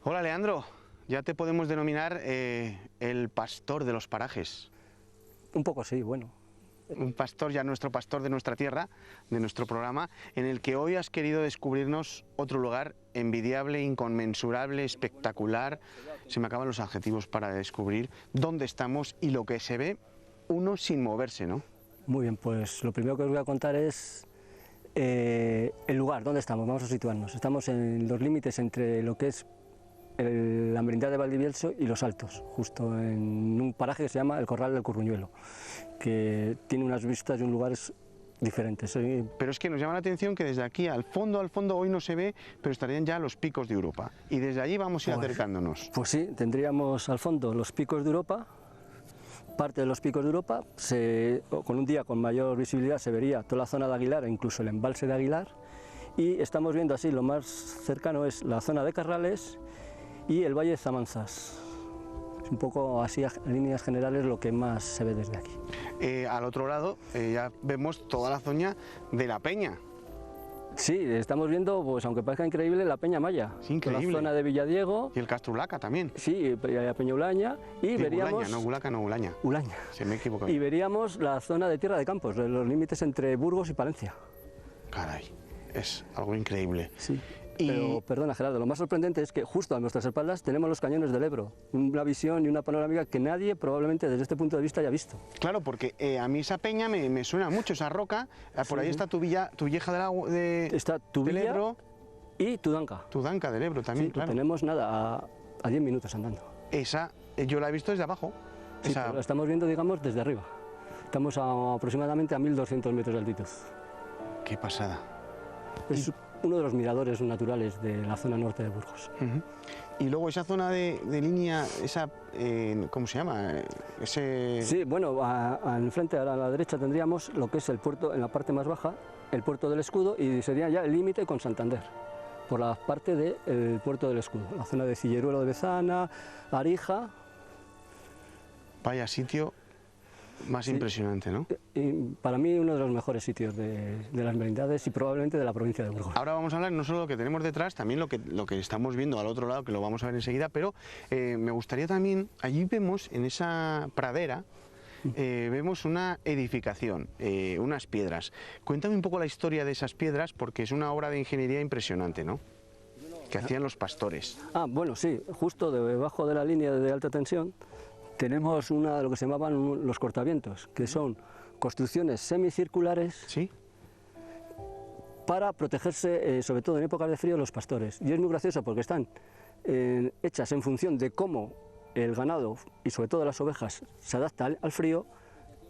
Hola Leandro, ya te podemos denominar el pastor de los parajes. Un poco sí, bueno. Un pastor, ya nuestro pastor de nuestra tierra, de nuestro programa, en el que hoy has querido descubrirnos otro lugar envidiable, inconmensurable, espectacular. Se me acaban los adjetivos para descubrir dónde estamos y lo que se ve uno sin moverse, ¿no? Muy bien, pues lo primero que os voy a contar es el lugar, dónde estamos, vamos a situarnos. Estamos en los límites entre lo que es la Merindad de Valdivielso y Los Altos, justo en un paraje que se llama el Corral del Curruñuelo, que tiene unas vistas y un lugares diferentes. Pero es que nos llama la atención que desde aquí al fondo hoy no se ve, pero estarían ya los picos de Europa. Y desde allí vamos a ir acercándonos. Pues sí, tendríamos al fondo los picos de Europa. Parte de los picos de Europa, con un día con mayor visibilidad se vería toda la zona de Aguilar e incluso el embalse de Aguilar, y estamos viendo así, lo más cercano es la zona de Carrales y el Valle de Zamanzas. Es un poco así, en líneas generales, lo que más se ve desde aquí. Al otro lado ya vemos toda la zona de la Peña. Sí, estamos viendo, pues aunque parezca increíble, la Peña Maya. Es increíble. La zona de Villadiego. Y el Castrulaca también. Sí, la Peña Ulaña. Y veríamos... Ulaña, no Gulaca, no Ulaña. Ulaña. Se me equivocó. Y veríamos la zona de Tierra de Campos, los límites entre Burgos y Palencia. Caray, es algo increíble. Sí. Pero, perdona Gerardo, lo más sorprendente es que justo a nuestras espaldas tenemos los cañones del Ebro, una visión y una panorámica que nadie probablemente desde este punto de vista haya visto. Claro, porque a mí esa peña me suena mucho, esa roca, por ahí está tu vieja está del Ebro y Tudanca. Tudanca del Ebro también, sí, claro. Tenemos nada, a 10 minutos andando. Esa, yo la he visto desde abajo. Sí, pero la estamos viendo, digamos, desde arriba. Estamos aproximadamente a 1200 metros de altitud. Qué pasada. Es uno de los miradores naturales de la zona norte de Burgos. Y luego esa zona de línea, esa, ¿cómo se llama? Sí, bueno, al frente, a la derecha tendríamos lo que es el puerto, en la parte más baja, el puerto del Escudo, y sería ya el límite con Santander, por la parte del puerto del Escudo, la zona de Cilleruelo de Bezana, Arija. Vaya sitio más impresionante, ¿no? Y para mí uno de los mejores sitios de las merindades y probablemente de la provincia de Burgos. Ahora vamos a hablar no solo de lo que tenemos detrás, también lo que estamos viendo al otro lado, que lo vamos a ver enseguida, pero me gustaría también, allí vemos en esa pradera, vemos una edificación, unas piedras. Cuéntame un poco la historia de esas piedras, porque es una obra de ingeniería impresionante, ¿no? Que hacían los pastores. Bueno, sí, justo debajo de la línea de alta tensión tenemos lo que se llamaban los cortavientos, que son construcciones semicirculares. ¿Sí? Para protegerse, sobre todo en épocas de frío, los pastores. Y es muy gracioso porque están hechas en función de cómo el ganado y sobre todo las ovejas se adaptan al frío,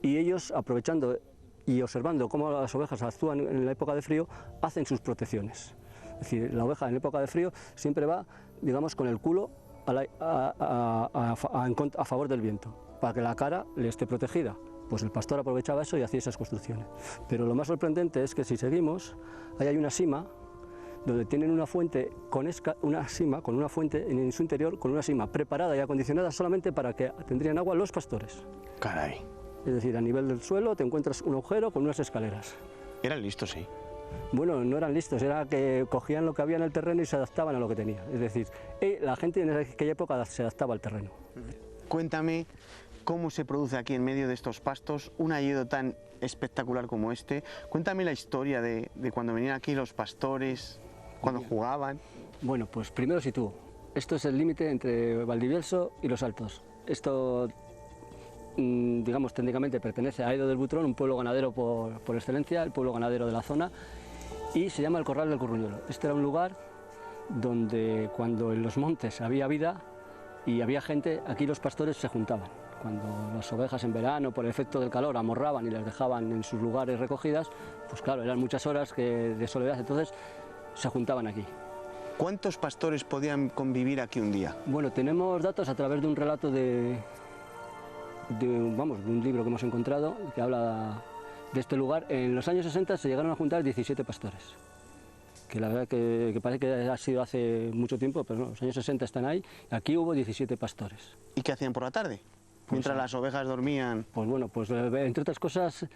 y ellos, aprovechando y observando cómo las ovejas actúan en la época de frío, hacen sus protecciones. Es decir, la oveja en época de frío siempre va, digamos, con el culo a favor del viento, para que la cara le esté protegida. Pues el pastor aprovechaba eso y hacía esas construcciones. Pero lo más sorprendente es que si seguimos, ahí hay una sima donde tienen una fuente con una fuente en su interior, con una sima preparada y acondicionada solamente para que tendrían agua los pastores. Caray. Es decir, a nivel del suelo te encuentras un agujero con unas escaleras. Eran listos, sí. Bueno, no eran listos, era que cogían lo que había en el terreno y se adaptaban a lo que tenía. Es decir, la gente en aquella época se adaptaba al terreno. Cuéntame cómo se produce aquí en medio de estos pastos un hayedo tan espectacular como este. Cuéntame la historia de cuando venían aquí los pastores, cuando jugaban. Bueno, pues primero sitúo. Esto es el límite entre Valdivielso y Los Altos. Esto, digamos, técnicamente pertenece a Aedo del Butrón, un pueblo ganadero por excelencia, el pueblo ganadero de la zona, y se llama el Corral del Curruñuelo. Este era un lugar donde, cuando en los montes había vida y había gente, aquí los pastores se juntaban. Cuando las ovejas en verano, por el efecto del calor, amorraban y las dejaban en sus lugares recogidas, pues claro, eran muchas horas de soledad, entonces se juntaban aquí. ¿Cuántos pastores podían convivir aquí un día? Bueno, tenemos datos a través de un relato de un libro que hemos encontrado que habla de este lugar. En los años 60 se llegaron a juntar 17 pastores, que la verdad que parece que ha sido hace mucho tiempo, pero no, los años 60 están ahí. Aquí hubo 17 pastores. ¿Y qué hacían por la tarde? Mientras las ovejas dormían. Pues bueno, pues entre otras cosas,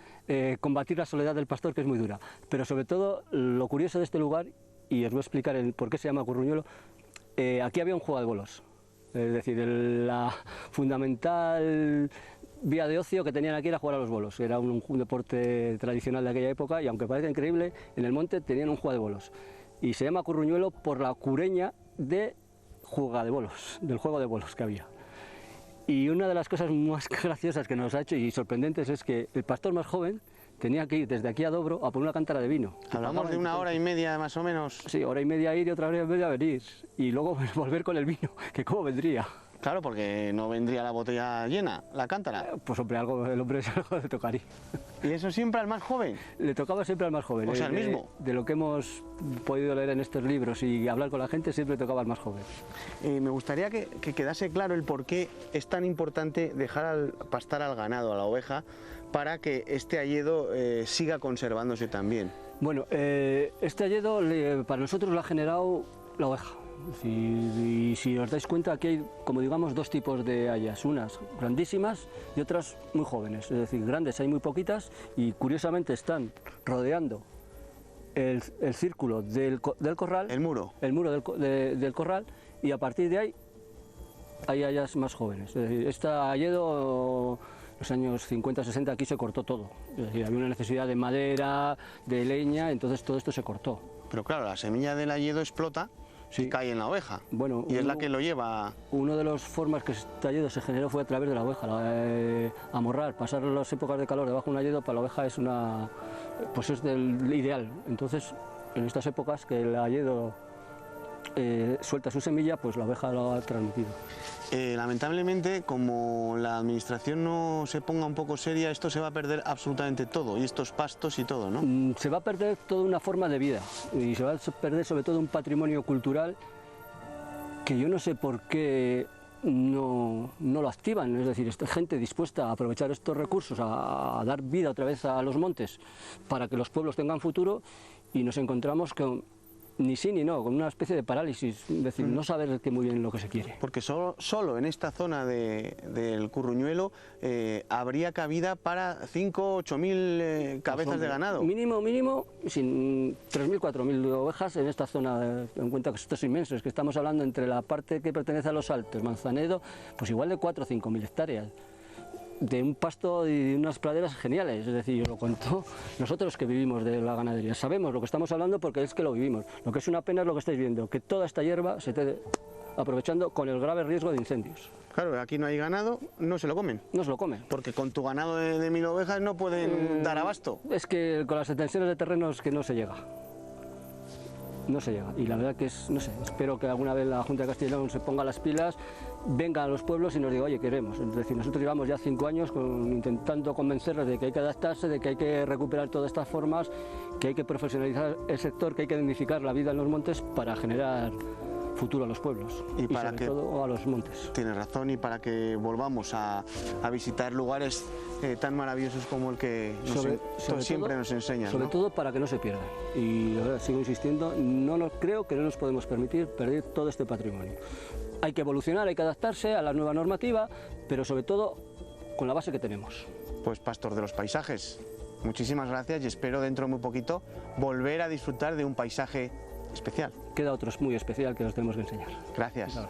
combatir la soledad del pastor, que es muy dura. Pero sobre todo, lo curioso de este lugar, y os voy a explicar el por qué se llama Curruñuelo, aquí había un juego de bolos, es decir, la fundamental vía de ocio que tenían aquí era jugar a los bolos. Era un deporte tradicional de aquella época y aunque parezca increíble, en el monte tenían un juego de bolos. Y se llama Curruñuelo por la cureña de jugabolos, del juego de bolos que había. Y una de las cosas más graciosas que nos ha hecho y sorprendentes es que el pastor más joven tenía que ir desde aquí a Dobro a por una cántara de vino. Hablamos de una hora y media más o menos. Sí, hora y media ir y otra hora y media venir. Y luego volver con el vino, que cómo vendría. Claro, porque no vendría la botella llena, la cántara. Pues hombre, el hombre algo le tocaría. ¿Y eso siempre al más joven? Le tocaba siempre al más joven. O sea, el mismo. De lo que hemos podido leer en estos libros y hablar con la gente, siempre tocaba al más joven. Me gustaría que quedase claro el por qué es tan importante dejar pastar al ganado, a la oveja, para que este hayedo siga conservándose también. Bueno, este hayedo para nosotros lo ha generado la oveja. Y si os dais cuenta, aquí hay, como digamos, dos tipos de hayas, unas grandísimas y otras muy jóvenes. Es decir, grandes hay muy poquitas y curiosamente están rodeando el círculo del corral. El muro. El muro del corral, y a partir de ahí hay hayas más jóvenes. Es decir, este hayedo, los años 50-60, aquí se cortó todo. Es decir, había una necesidad de madera, de leña, entonces todo esto se cortó. Pero claro, la semilla del hayedo explota. Sí. Y cae en la oveja, bueno, y es la que lo lleva. Una de las formas que este hayedo se generó fue a través de la oveja, amorrar, pasar las épocas de calor debajo de un hayedo para la oveja es pues es del ideal. Entonces, en estas épocas que el hayedo suelta su semilla, pues la oveja lo ha transmitido. Lamentablemente, como la administración no se ponga un poco seria, esto se va a perder absolutamente todo, y estos pastos y todo, ¿no? Se va a perder toda una forma de vida, y se va a perder sobre todo un patrimonio cultural que yo no sé por qué no lo activan. Es decir, esta gente dispuesta a aprovechar estos recursos, a dar vida otra vez a los montes para que los pueblos tengan futuro, y nos encontramos con ni sí ni no, con una especie de parálisis, es decir, no saber muy bien lo que se quiere. Porque solo en esta zona del Curruñuelo habría cabida para 5.000 o 8.000 cabezas de ganado. Mínimo, sin 3.000 o 4.000 ovejas en esta zona. En cuenta que esto es inmenso, es que estamos hablando entre la parte que pertenece a los Altos, Manzanedo, pues igual de 4 o 5.000 hectáreas. De un pasto y de unas praderas geniales, es decir, yo lo cuento, nosotros que vivimos de la ganadería sabemos lo que estamos hablando porque es que lo vivimos. Lo que es una pena es lo que estáis viendo, que toda esta hierba se esté aprovechando con el grave riesgo de incendios. Claro, aquí no hay ganado, no se lo comen. No se lo comen. Porque con tu ganado de 1.000 ovejas no pueden dar abasto. Es que con las extensiones de terrenos que no se llega. No se llega, y la verdad que es, no sé, espero que alguna vez la Junta de Castilla y León se ponga las pilas, venga a los pueblos y nos diga, oye, queremos. Es decir, nosotros llevamos ya 5 años intentando convencerles de que hay que adaptarse, de que hay que recuperar todas estas formas, que hay que profesionalizar el sector, que hay que dignificar la vida en los montes para generar futuro a los pueblos y sobre todo a los montes. Tienes razón, y para que volvamos a visitar lugares tan maravillosos como el que siempre nos enseñan. Sobre todo para que no se pierdan. Y la verdad, sigo insistiendo, creo que no nos podemos permitir perder todo este patrimonio. Hay que evolucionar, hay que adaptarse a la nueva normativa, pero sobre todo con la base que tenemos. Pues pastor de los paisajes, muchísimas gracias, y espero dentro de muy poquito volver a disfrutar de un paisaje especial. Queda otro muy especial que os tenemos que enseñar. Gracias. Claro.